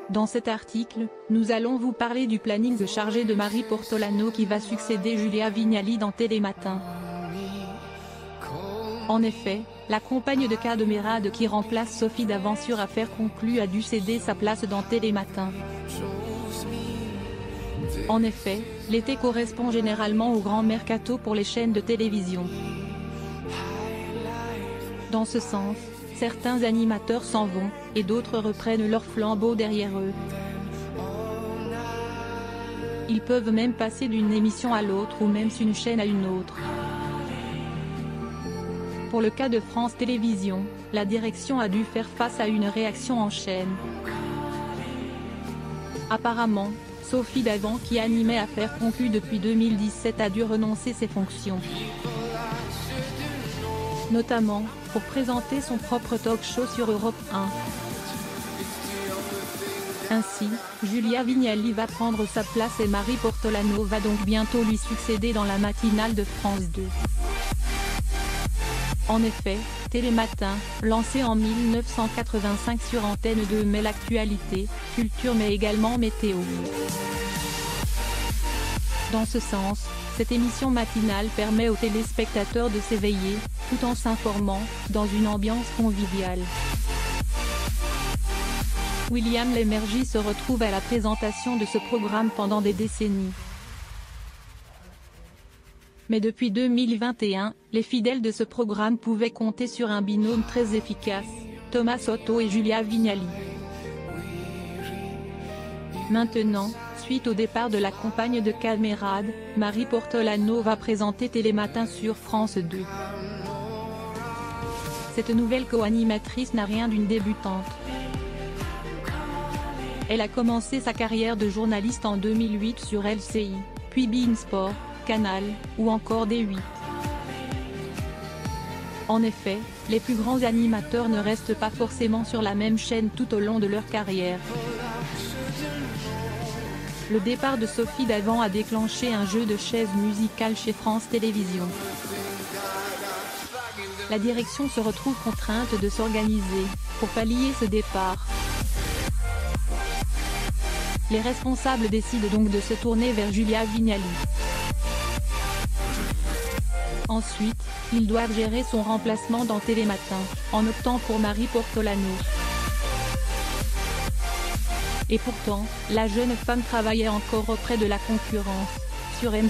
Dans cet article, nous allons vous parler du planning chargé de Marie Portolano qui va succéder Julia Vignali dans Télématin. En effet, la compagne de Cadmerade qui remplace Sophie Davant sur Affaires conclues a dû céder sa place dans Télématin. En effet, l'été correspond généralement au grand mercato pour les chaînes de télévision. Dans ce sens, certains animateurs s'en vont, et d'autres reprennent leur flambeau derrière eux. Ils peuvent même passer d'une émission à l'autre ou même d'une chaîne à une autre. Pour le cas de France Télévisions, la direction a dû faire face à une réaction en chaîne. Apparemment, Sophie Davant qui animait Affaires conclues depuis 2017 a dû renoncer ses fonctions. Notamment, pour présenter son propre talk show sur Europe 1. Ainsi, Julia Vignali va prendre sa place et Marie Portolano va donc bientôt lui succéder dans la matinale de France 2. En effet, Télématin, lancé en 1985 sur Antenne 2 met l'actualité, culture mais également météo. Dans ce sens, cette émission matinale permet aux téléspectateurs de s'éveiller, tout en s'informant, dans une ambiance conviviale. William Lémergie se retrouve à la présentation de ce programme pendant des décennies. Mais depuis 2021, les fidèles de ce programme pouvaient compter sur un binôme très efficace, Thomas Soto et Julia Vignali. Maintenant, suite au départ de la compagne de Cadmerade, Marie Portolano va présenter Télématin sur France 2. Cette nouvelle co-animatrice n'a rien d'une débutante. Elle a commencé sa carrière de journaliste en 2008 sur LCI, puis beIN Sport, Canal, ou encore D8. En effet, les plus grands animateurs ne restent pas forcément sur la même chaîne tout au long de leur carrière. Le départ de Sophie Davant a déclenché un jeu de chaises musicales chez France Télévisions. La direction se retrouve contrainte de s'organiser, pour pallier ce départ. Les responsables décident donc de se tourner vers Julia Vignali. Ensuite, ils doivent gérer son remplacement dans Télématin, en optant pour Marie Portolano. Et pourtant, la jeune femme travaillait encore auprès de la concurrence, sur M6.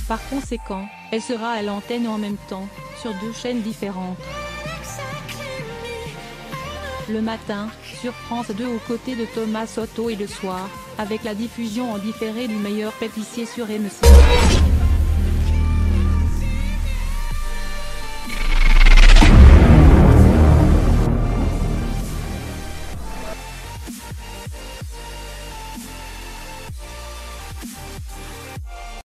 Par conséquent, elle sera à l'antenne en même temps, sur deux chaînes différentes. Le matin, sur France 2 aux côtés de Thomas Soto et le soir, avec la diffusion en différé du meilleur pâtissier sur M6.